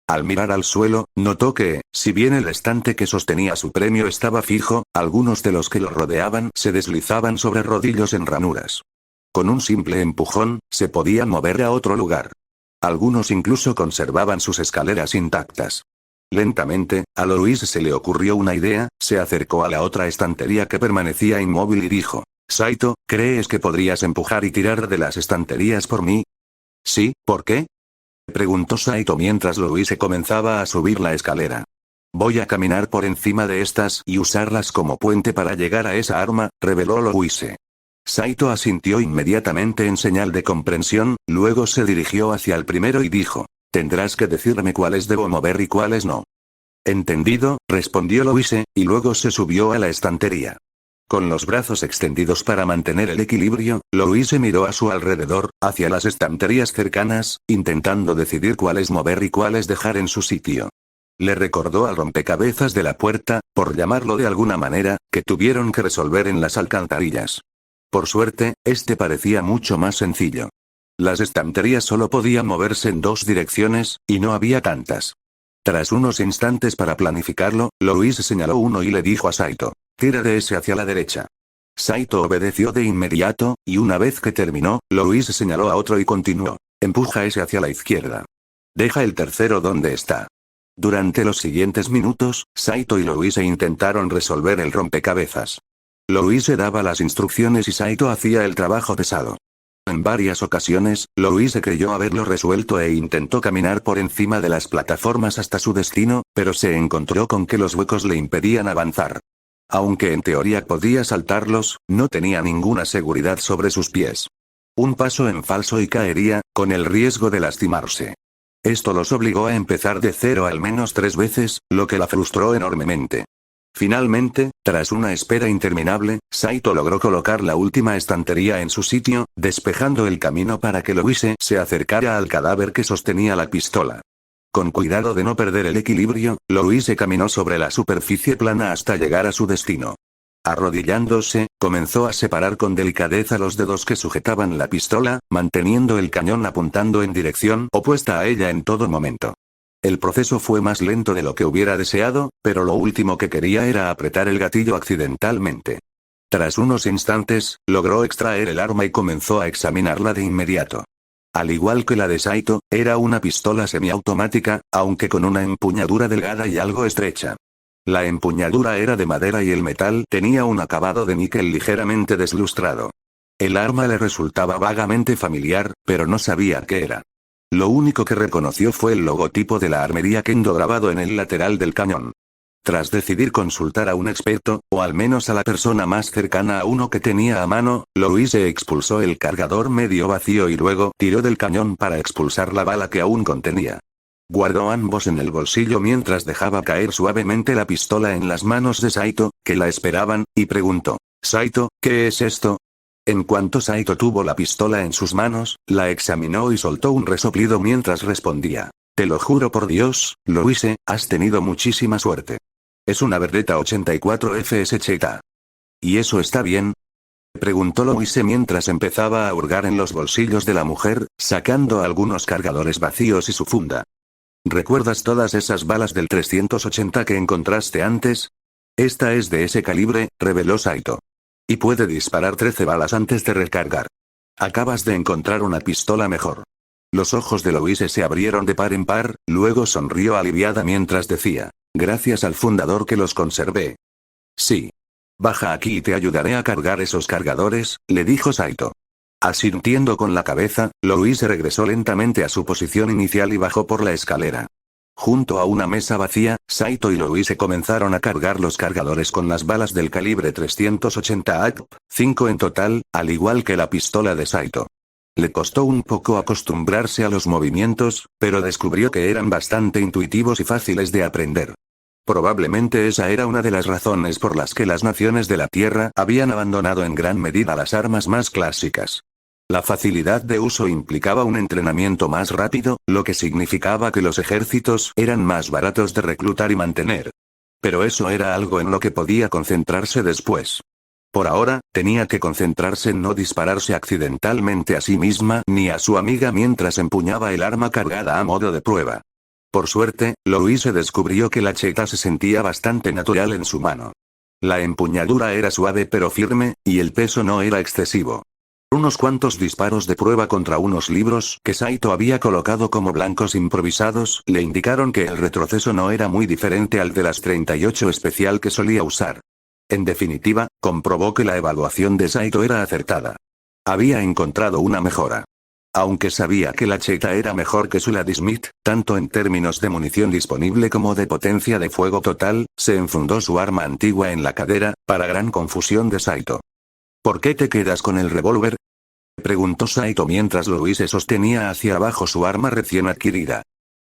Al mirar al suelo, notó que, si bien el estante que sostenía su premio estaba fijo, algunos de los que lo rodeaban se deslizaban sobre rodillos en ranuras. Con un simple empujón, se podían mover a otro lugar. Algunos incluso conservaban sus escaleras intactas. Lentamente, a Louise se le ocurrió una idea, se acercó a la otra estantería que permanecía inmóvil y dijo, Saito, ¿crees que podrías empujar y tirar de las estanterías por mí? Sí, ¿por qué? Preguntó Saito mientras Louise comenzaba a subir la escalera. Voy a caminar por encima de estas y usarlas como puente para llegar a esa arma, reveló Louise. Saito asintió inmediatamente en señal de comprensión, luego se dirigió hacia el primero y dijo, tendrás que decirme cuáles debo mover y cuáles no. Entendido, respondió Louise, y luego se subió a la estantería. Con los brazos extendidos para mantener el equilibrio, Louise miró a su alrededor, hacia las estanterías cercanas, intentando decidir cuáles mover y cuáles dejar en su sitio. Le recordó al rompecabezas de la puerta, por llamarlo de alguna manera, que tuvieron que resolver en las alcantarillas. Por suerte, este parecía mucho más sencillo. Las estanterías solo podían moverse en dos direcciones, y no había tantas. Tras unos instantes para planificarlo, Louise señaló uno y le dijo a Saito, tira de ese hacia la derecha. Saito obedeció de inmediato, y una vez que terminó, Louise señaló a otro y continuó, empuja ese hacia la izquierda. Deja el tercero donde está. Durante los siguientes minutos, Saito y Louise intentaron resolver el rompecabezas. Louise daba las instrucciones y Saito hacía el trabajo pesado. En varias ocasiones, Louise creyó haberlo resuelto e intentó caminar por encima de las plataformas hasta su destino, pero se encontró con que los huecos le impedían avanzar. Aunque en teoría podía saltarlos, no tenía ninguna seguridad sobre sus pies. Un paso en falso y caería, con el riesgo de lastimarse. Esto los obligó a empezar de cero al menos 3 veces, lo que la frustró enormemente. Finalmente, tras una espera interminable, Saito logró colocar la última estantería en su sitio, despejando el camino para que Louise se acercara al cadáver que sostenía la pistola. Con cuidado de no perder el equilibrio, Louise caminó sobre la superficie plana hasta llegar a su destino. Arrodillándose, comenzó a separar con delicadeza los dedos que sujetaban la pistola, manteniendo el cañón apuntando en dirección opuesta a ella en todo momento. El proceso fue más lento de lo que hubiera deseado, pero lo último que quería era apretar el gatillo accidentalmente. Tras unos instantes, logró extraer el arma y comenzó a examinarla de inmediato. Al igual que la de Saito, era una pistola semiautomática, aunque con una empuñadura delgada y algo estrecha. La empuñadura era de madera y el metal tenía un acabado de níquel ligeramente deslustrado. El arma le resultaba vagamente familiar, pero no sabía qué era. Lo único que reconoció fue el logotipo de la armería Kendo grabado en el lateral del cañón. Tras decidir consultar a un experto, o al menos a la persona más cercana a uno que tenía a mano, Louise expulsó el cargador medio vacío y luego tiró del cañón para expulsar la bala que aún contenía. Guardó ambos en el bolsillo mientras dejaba caer suavemente la pistola en las manos de Saito, que la esperaban, y preguntó, «Saito, ¿qué es esto?» En cuanto Saito tuvo la pistola en sus manos, la examinó y soltó un resoplido mientras respondía. «Te lo juro por Dios, Louise, has tenido muchísima suerte. Es una Beretta 84 FSZ. ¿Y eso está bien?», preguntó Louise mientras empezaba a hurgar en los bolsillos de la mujer, sacando algunos cargadores vacíos y su funda. «¿Recuerdas todas esas balas del 380 que encontraste antes? Esta es de ese calibre», reveló Saito. «Y puede disparar 13 balas antes de recargar. Acabas de encontrar una pistola mejor». Los ojos de Louise se abrieron de par en par, luego sonrió aliviada mientras decía, «Gracias al fundador que los conservé». «Sí. Baja aquí y te ayudaré a cargar esos cargadores», le dijo Saito. Asintiendo con la cabeza, Louise regresó lentamente a su posición inicial y bajó por la escalera. Junto a una mesa vacía, Saito y Louise comenzaron a cargar los cargadores con las balas del calibre 380 ACP, 5 en total, al igual que la pistola de Saito. Le costó un poco acostumbrarse a los movimientos, pero descubrió que eran bastante intuitivos y fáciles de aprender. Probablemente esa era una de las razones por las que las naciones de la Tierra habían abandonado en gran medida las armas más clásicas. La facilidad de uso implicaba un entrenamiento más rápido, lo que significaba que los ejércitos eran más baratos de reclutar y mantener. Pero eso era algo en lo que podía concentrarse después. Por ahora, tenía que concentrarse en no dispararse accidentalmente a sí misma ni a su amiga mientras empuñaba el arma cargada a modo de prueba. Por suerte, Louise descubrió que la cheta se sentía bastante natural en su mano. La empuñadura era suave pero firme, y el peso no era excesivo. Unos cuantos disparos de prueba contra unos libros que Saito había colocado como blancos improvisados le indicaron que el retroceso no era muy diferente al de las 38 especial que solía usar. En definitiva, comprobó que la evaluación de Saito era acertada. Había encontrado una mejora. Aunque sabía que la cheta era mejor que su Ladysmith, tanto en términos de munición disponible como de potencia de fuego total, se enfundó su arma antigua en la cadera, para gran confusión de Saito. ¿Por qué te quedas con el revólver?, preguntó Saito mientras Louise sostenía hacia abajo su arma recién adquirida.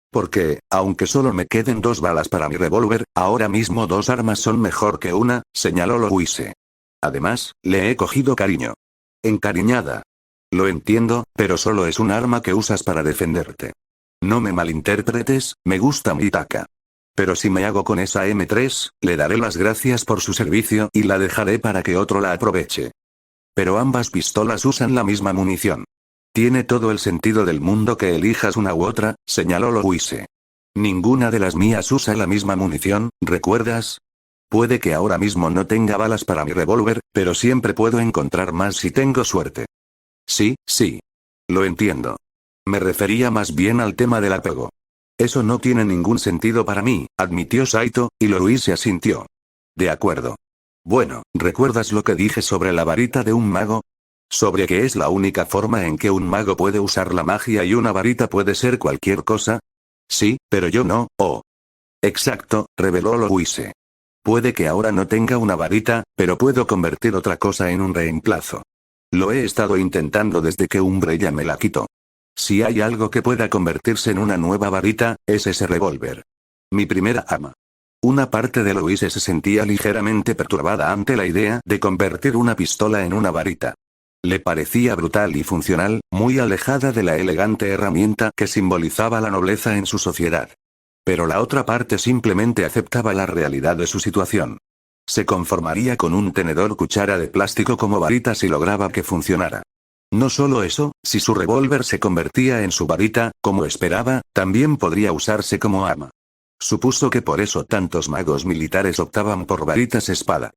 Porque, aunque solo me queden 2 balas para mi revólver, ahora mismo 2 armas son mejor que una, señaló Louise. Además, le he cogido cariño. Encariñada. Lo entiendo, pero solo es un arma que usas para defenderte. No me malinterpretes, me gusta Mitaka. Pero si me hago con esa M3, le daré las gracias por su servicio y la dejaré para que otro la aproveche. Pero ambas pistolas usan la misma munición. Tiene todo el sentido del mundo que elijas una u otra, señaló Louise. Ninguna de las mías usa la misma munición, ¿recuerdas? Puede que ahora mismo no tenga balas para mi revólver, pero siempre puedo encontrar más si tengo suerte. Sí, sí. Lo entiendo. Me refería más bien al tema del apego. Eso no tiene ningún sentido para mí, admitió Saito, y Louise asintió. De acuerdo. Bueno, ¿recuerdas lo que dije sobre la varita de un mago? ¿Sobre que es la única forma en que un mago puede usar la magia y una varita puede ser cualquier cosa? Sí, pero yo no, oh. Exacto, reveló Louise. Puede que ahora no tenga una varita, pero puedo convertir otra cosa en un reemplazo. Lo he estado intentando desde que Umbrella me la quitó. Si hay algo que pueda convertirse en una nueva varita, es ese revólver. Mi primera ama. Una parte de Louise se sentía ligeramente perturbada ante la idea de convertir una pistola en una varita. Le parecía brutal y funcional, muy alejada de la elegante herramienta que simbolizaba la nobleza en su sociedad. Pero la otra parte simplemente aceptaba la realidad de su situación. Se conformaría con un tenedor cuchara de plástico como varita si lograba que funcionara. No solo eso, si su revólver se convertía en su varita, como esperaba, también podría usarse como arma. Supuso que por eso tantos magos militares optaban por varitas espada.